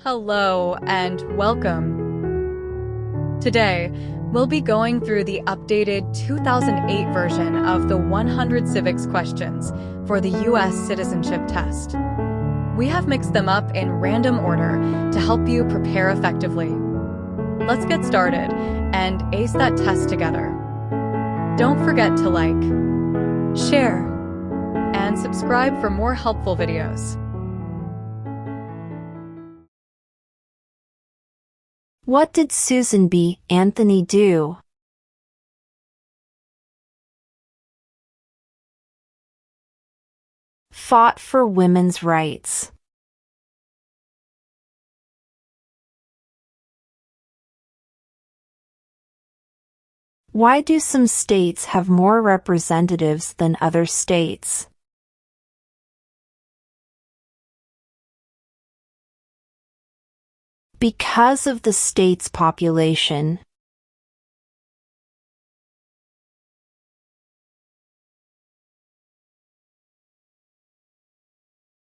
Hello and welcome. Today, we'll be going through the updated 2008 version of the 100 Civics Questions for the U.S. Citizenship Test. We have mixed them up in random order to help you prepare effectively. Let's get started and ace that test together. Don't forget to like, share, and subscribe for more helpful videos. What did Susan B. Anthony do? Fought for women's rights. Why do some states have more representatives than other states? Because of the state's population.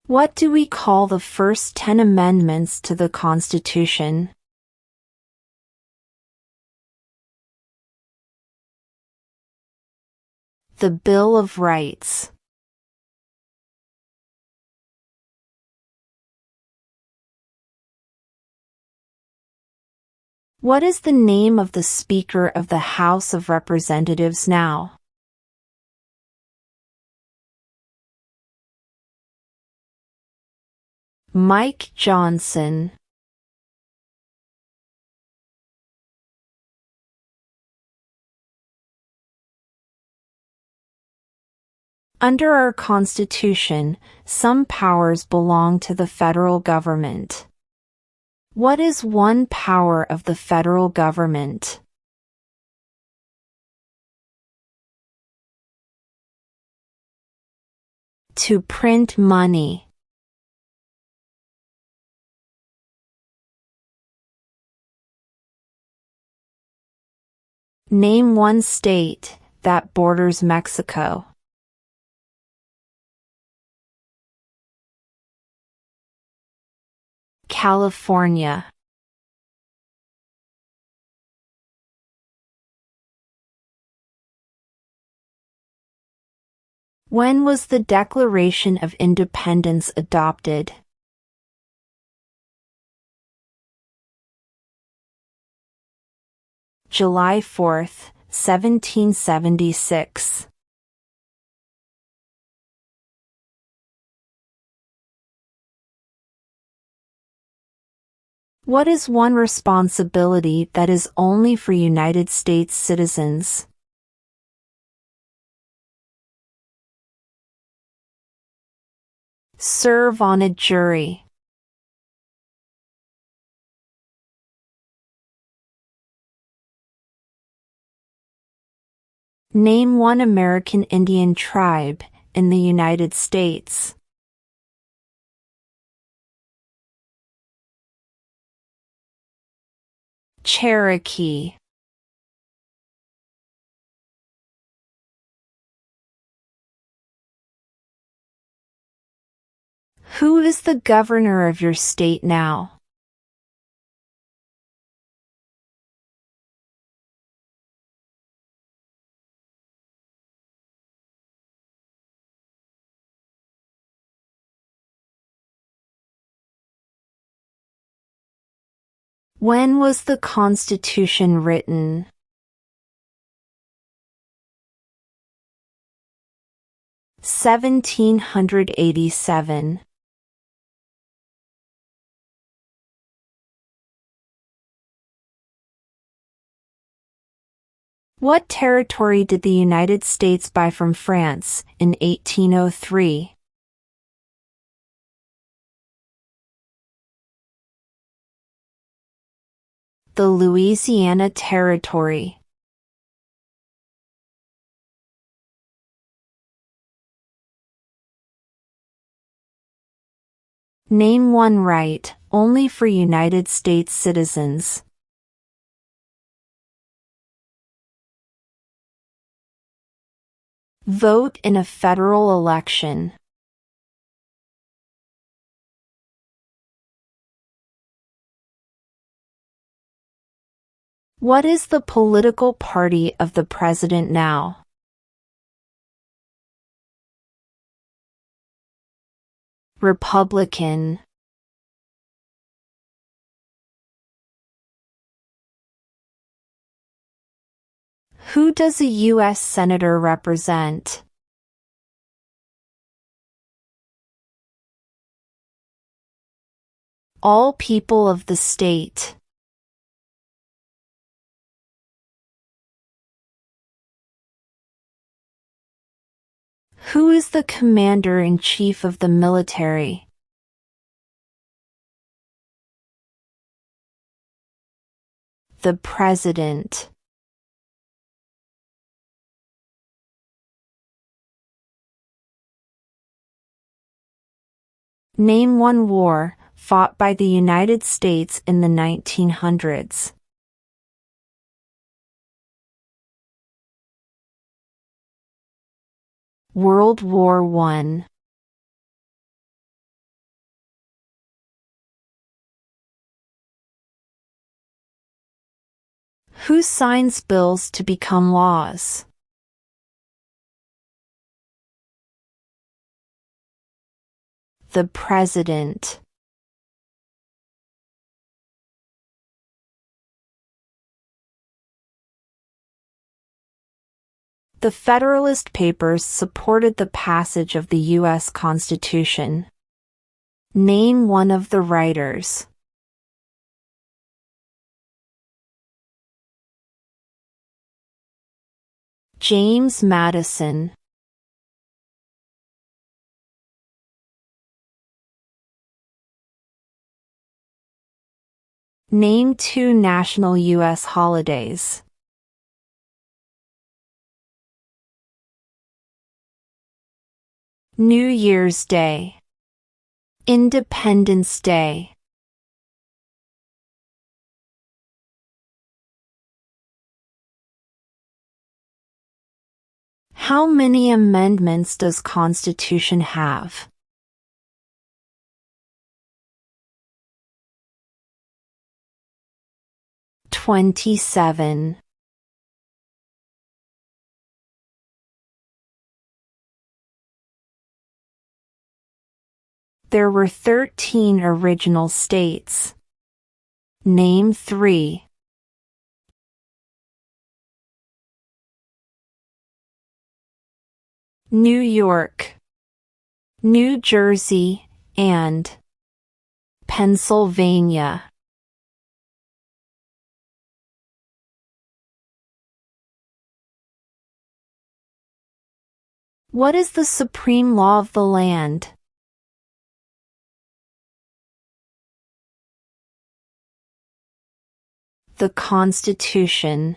What do we call the first 10 amendments to the Constitution? The Bill of Rights. What is the name of the Speaker of the House of Representatives now? Mike Johnson. Under our Constitution, some powers belong to the federal government. What is one power of the federal government? To print money. Name one state that borders Mexico. California. When was the Declaration of Independence adopted? July 4th, 1776. What is one responsibility that is only for United States citizens? Serve on a jury. Name one American Indian tribe in the United States. Cherokee. Who is the governor of your state now? When was the Constitution written? (1787). What territory did the United States buy from France in 1803? The Louisiana Territory. Name one right only for United States citizens. Vote in a federal election. What is the political party of the president now? Republican. Who does a U.S. Senator represent? All people of the state. Who is the commander-in-chief of the military? The president. Name one war fought by the United States in the 1900s. World War I. Who signs bills to become laws? The president. The Federalist Papers supported the passage of the U.S. Constitution. Name one of the writers. James Madison. Name two national U.S. holidays. New Year's Day. Independence Day. How many amendments does Constitution have? 27. There were 13 original states. Name 3. New York, New Jersey, and Pennsylvania. What is the supreme law of the land? The Constitution.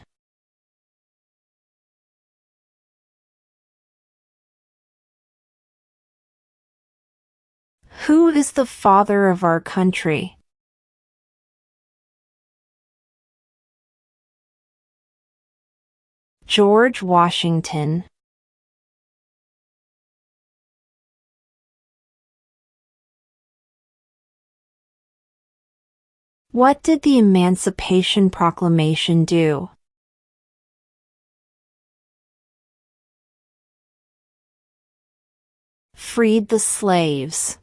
Who is the father of our country? George Washington. What did the Emancipation Proclamation do? Freed the slaves.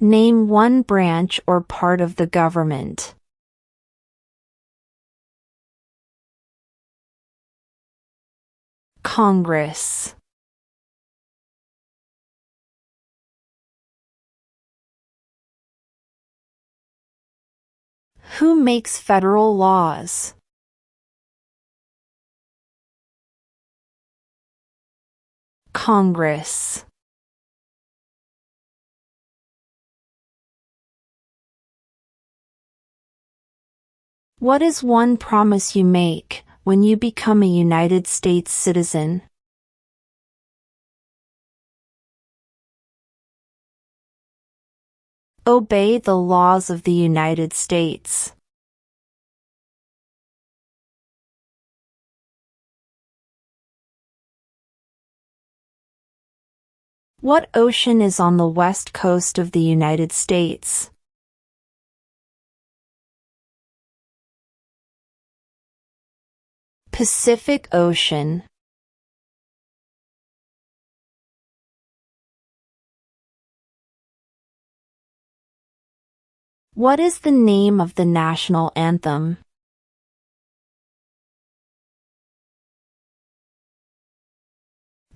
Name one branch or part of the government. Congress. Who makes federal laws? Congress. What is one promise you make when you become a United States citizen? Obey the laws of the United States. What ocean is on the west coast of the United States? Pacific Ocean. What is the name of the national anthem?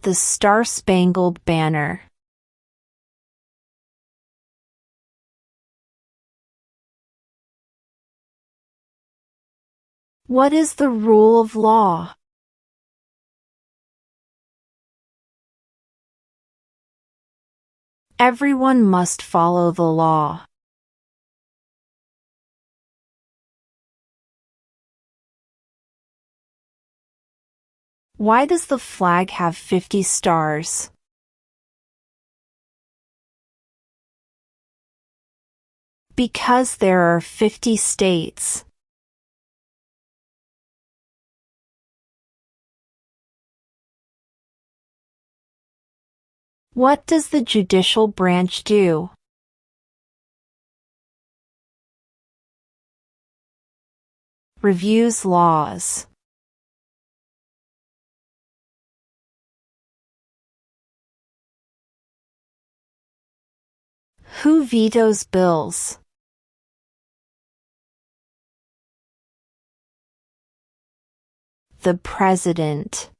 The Star-Spangled Banner. What is the rule of law? Everyone must follow the law. Why does the flag have 50 stars? Because there are 50 states. What does the judicial branch do? Reviews laws. Who vetoes bills? The President.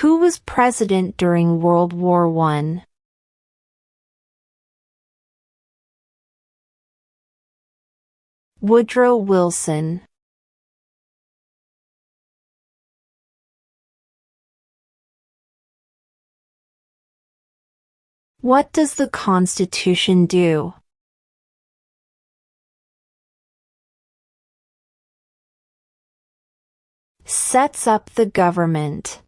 Who was president during World War I? Woodrow Wilson. What does the Constitution do? Sets up the government.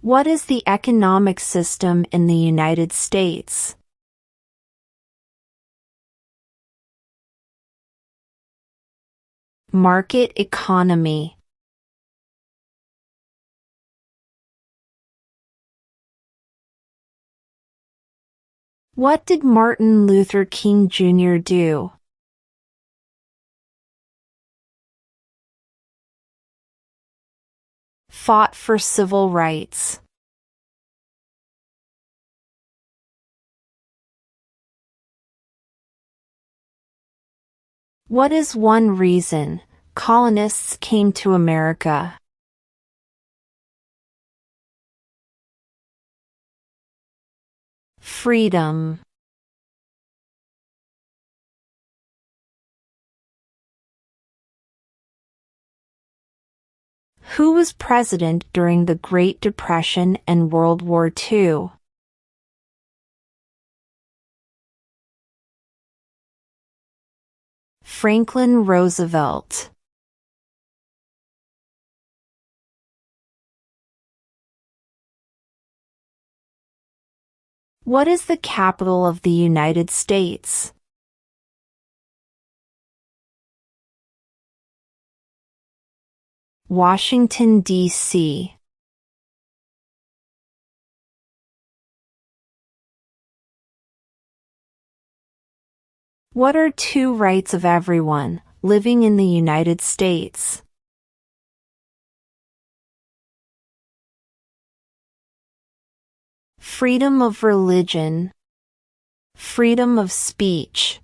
What is the economic system in the United States? Market economy. What did Martin Luther King Jr. do? Fought for civil rights. What is one reason colonists came to America? Freedom. Who was president during the Great Depression and World War II? Franklin Roosevelt. What is the capital of the United States? Washington, D.C. What are two rights of everyone living in the United States? Freedom of religion. Freedom of speech.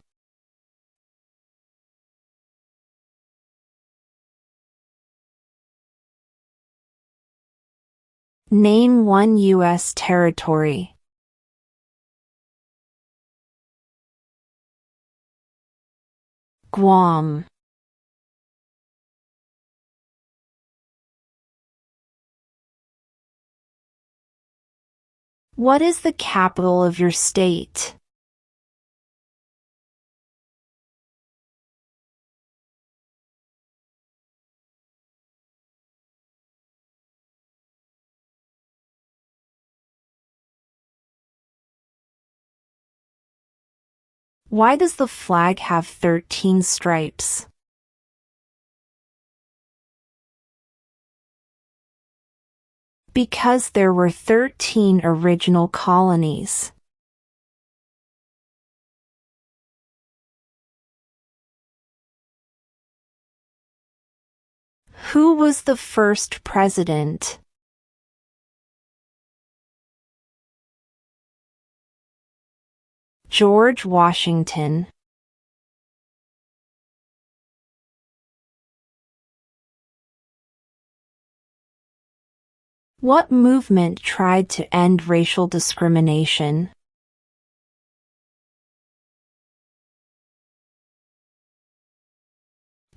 Name one U.S. territory. Guam. What is the capital of your state? Why does the flag have 13 stripes? Because there were 13 original colonies. Who was the first president? George Washington. What movement tried to end racial discrimination?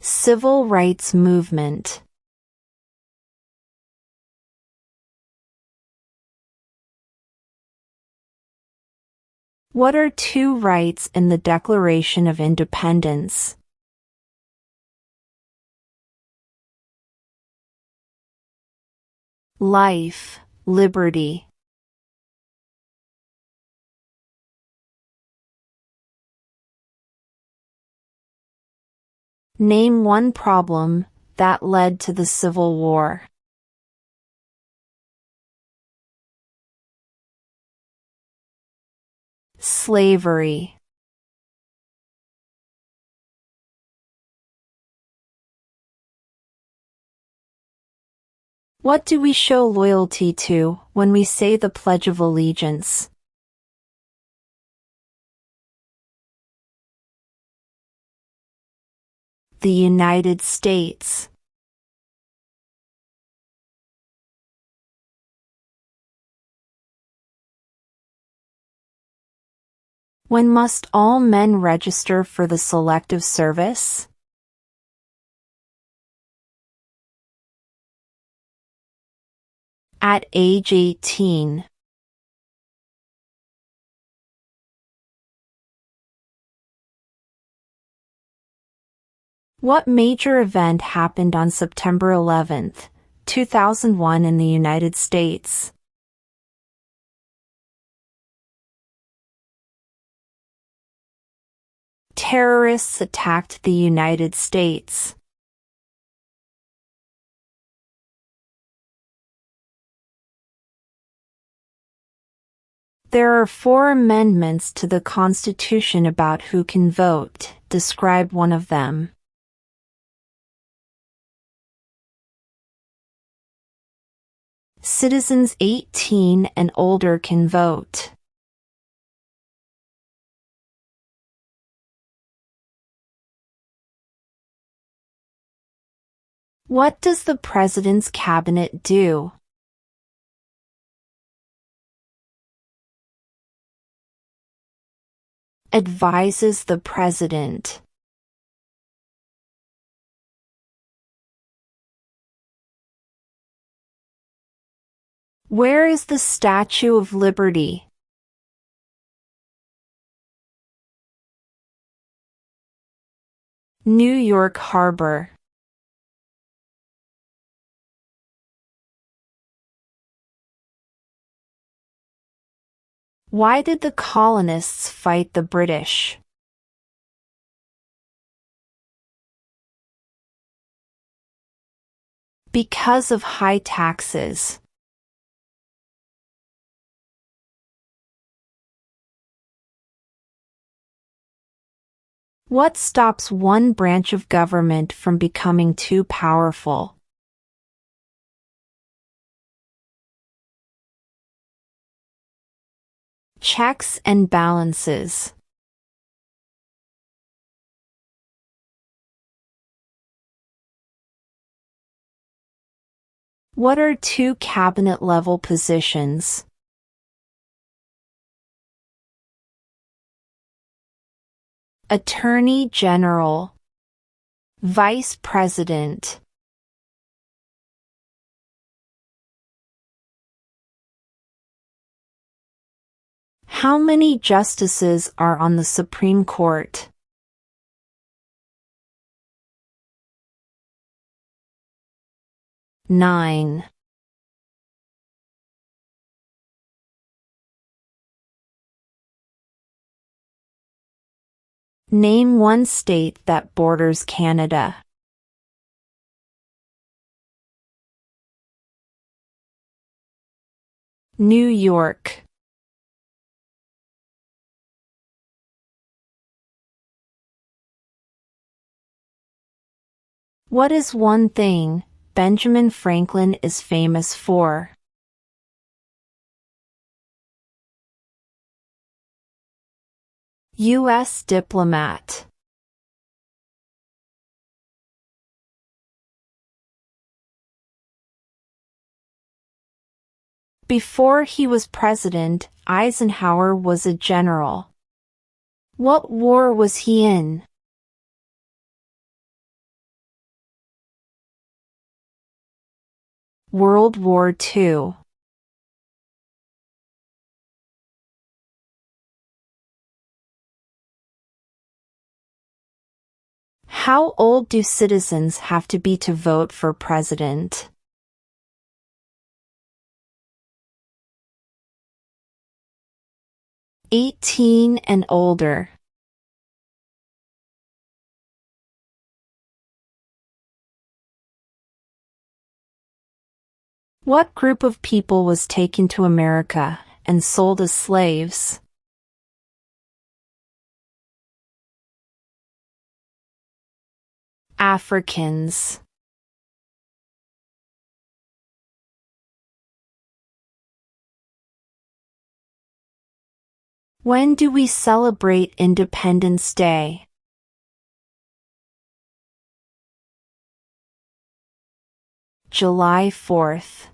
Civil rights movement. What are two rights in the Declaration of Independence? Life, liberty. Name one problem that led to the Civil War. Slavery. What do we show loyalty to when we say the Pledge of Allegiance? The United States. When must all men register for the Selective Service? At age 18. What major event happened on September 11, 2001 in the United States? Terrorists attacked the United States. There are 4 amendments to the Constitution about who can vote. Describe one of them. Citizens 18 and older can vote. What does the President's Cabinet do? Advises the President. Where is the Statue of Liberty? New York Harbor. Why did the colonists fight the British? Because of high taxes. What stops one branch of government from becoming too powerful? Checks and balances. What are 2 cabinet-level positions? Attorney General. Vice President. How many justices are on the Supreme Court? 9. Name one state that borders Canada. New York. What is one thing Benjamin Franklin is famous for? U.S. diplomat. Before he was president, Eisenhower was a general. What war was he in? World War II. How old do citizens have to be to vote for president? 18 and older. What group of people was taken to America and sold as slaves? Africans. When do we celebrate Independence Day? July 4th.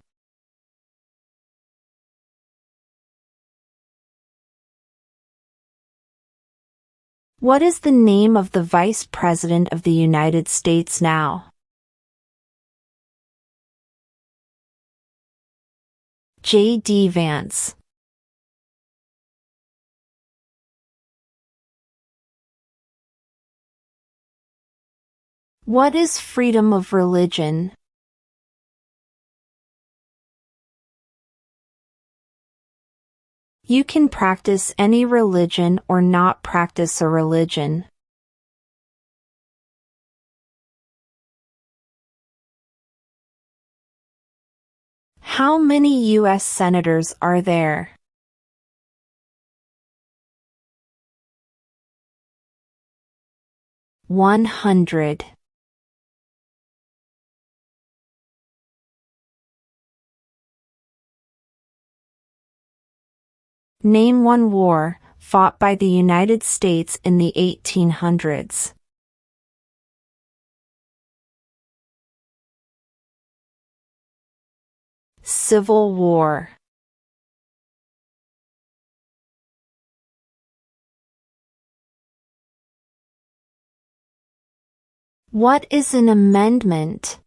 What is the name of the Vice President of the United States now? J.D. Vance. What is freedom of religion? You can practice any religion or not practice a religion. How many U.S. senators are there? 100. Name one war fought by the United States in the 1800s. Civil War. What is an amendment?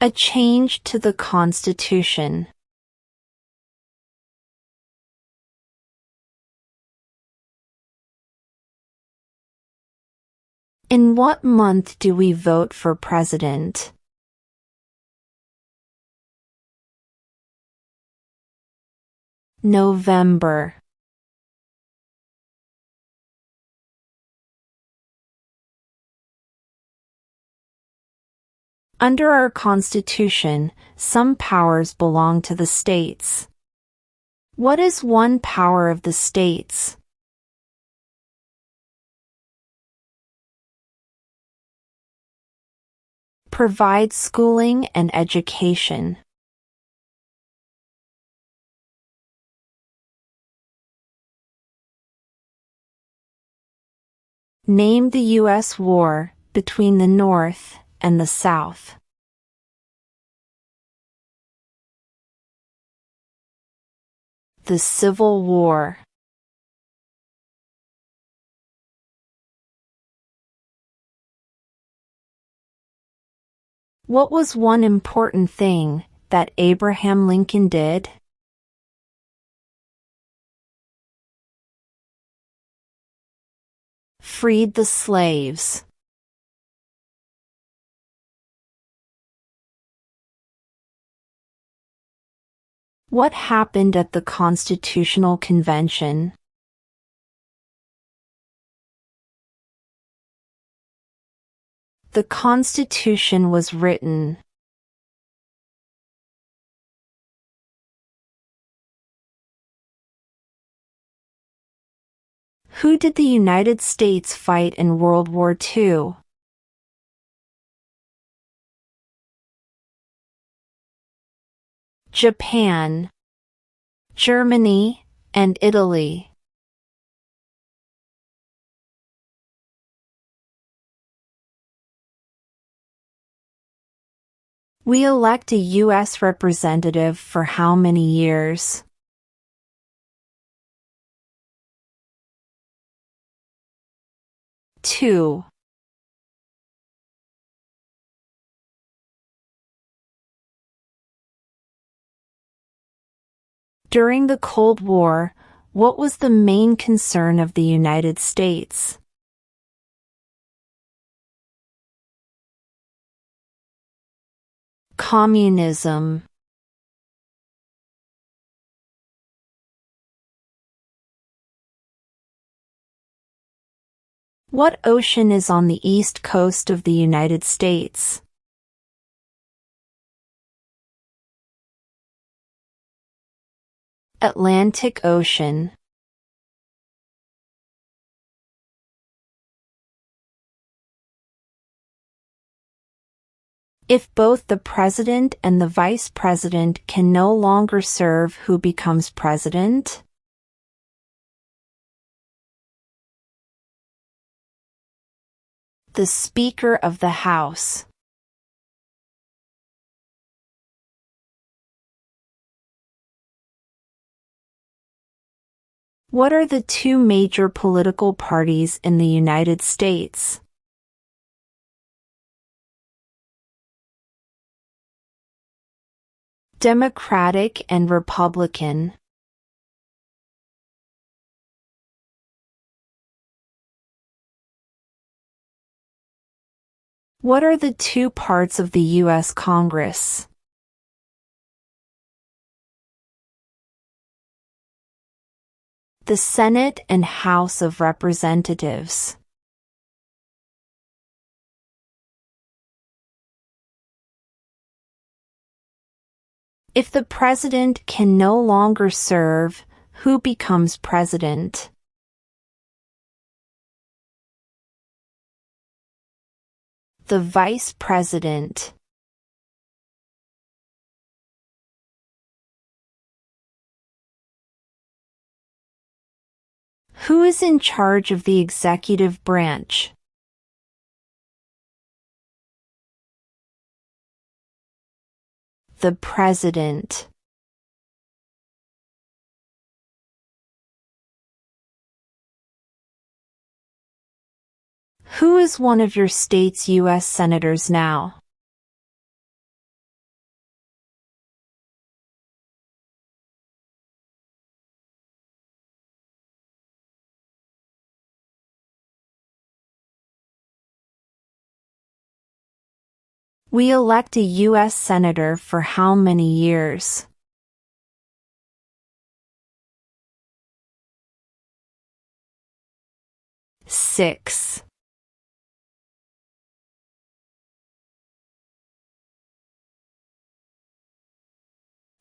A change to the Constitution. In what month do we vote for president? November. Under our Constitution, some powers belong to the states. What is one power of the states? Provide schooling and education. Name the U.S. war between the North and the South. The Civil War. What was one important thing that Abraham Lincoln did? Freed the slaves. What happened at the Constitutional Convention? The Constitution was written. Who did the United States fight in World War II? Japan, Germany, and Italy. We elect a U.S. representative for how many years? Two. During the Cold War, what was the main concern of the United States? Communism. What ocean is on the east coast of the United States? Atlantic Ocean. If both the president and the vice president can no longer serve, who becomes president? The Speaker of the House. What are the two major political parties in the United States? Democratic and Republican. What are the two parts of the U.S. Congress? The Senate and House of Representatives. If the president can no longer serve, who becomes president? The vice president. Who is in charge of the executive branch? The president. Who is one of your state's U.S. senators now? We elect a U.S. senator for how many years? Six.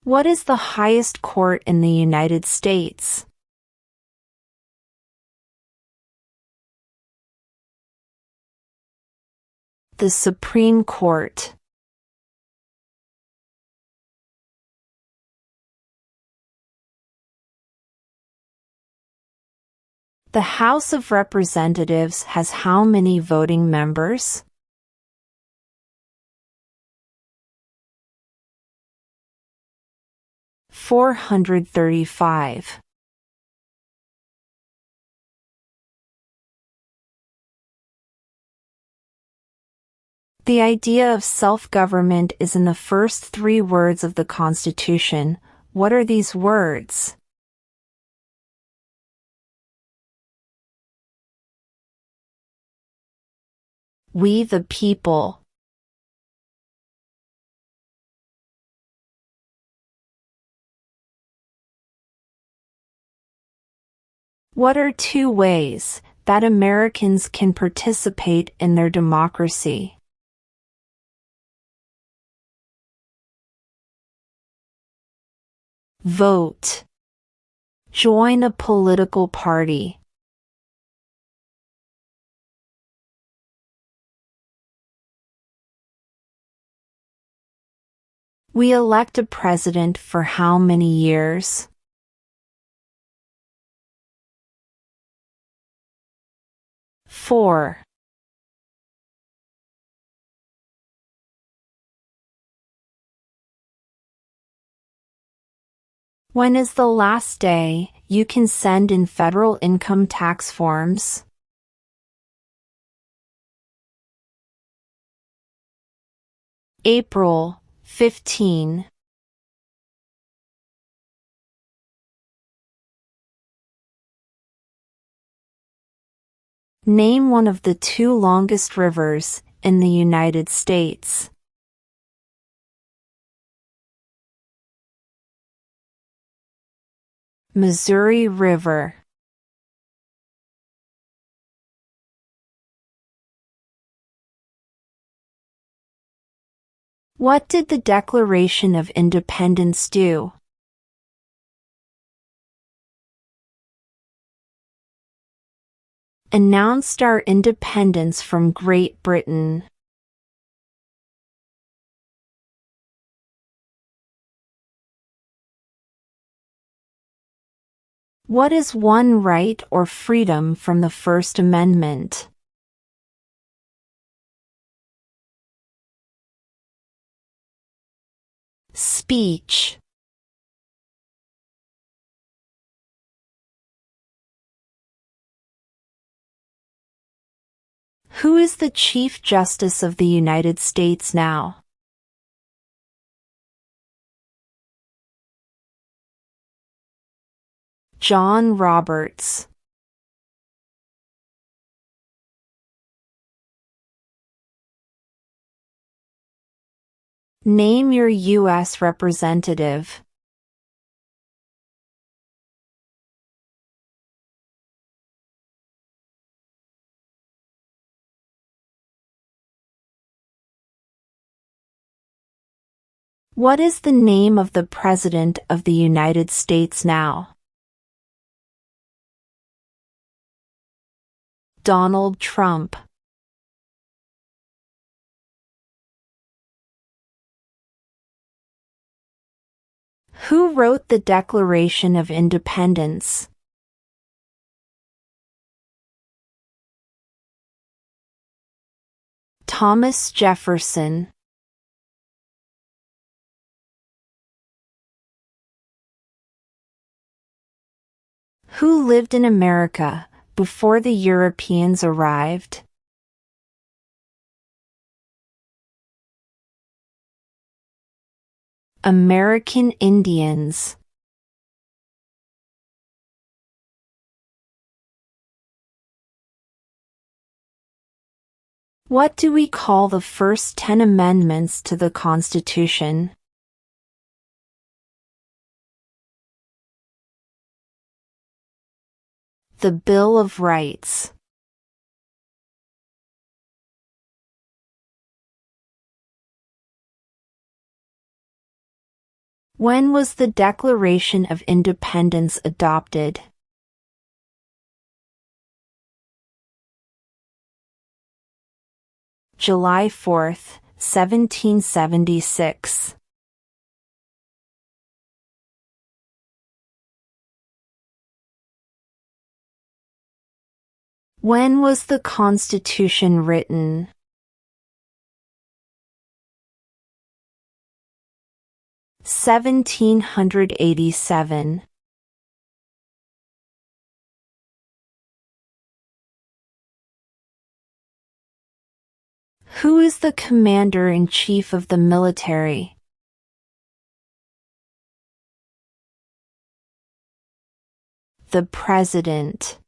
What is the highest court in the United States? The Supreme Court. The House of Representatives has how many voting members? 435. The idea of self-government is in the first three words of the Constitution. What are these words? We the people. What are 2 ways that Americans can participate in their democracy? Vote. Join a political party. We elect a president for how many years? Four. When is the last day you can send in federal income tax forms? April 15. Name one of the 2 longest rivers in the United States. Missouri River. What did the Declaration of Independence do? Announced our independence from Great Britain. What is one right or freedom from the First Amendment? Speech. Who is the Chief Justice of the United States now? John Roberts. Name your U.S. representative. What is the name of the President of the United States now? Donald Trump. Who wrote the Declaration of Independence? Thomas Jefferson. Who lived in America before the Europeans arrived? American Indians. What do we call the first 10 amendments to the Constitution? The Bill of Rights. When was the Declaration of Independence adopted? July 4, 1776. When was the Constitution written? (1787). Who is the Commander-in-Chief of the military? The President.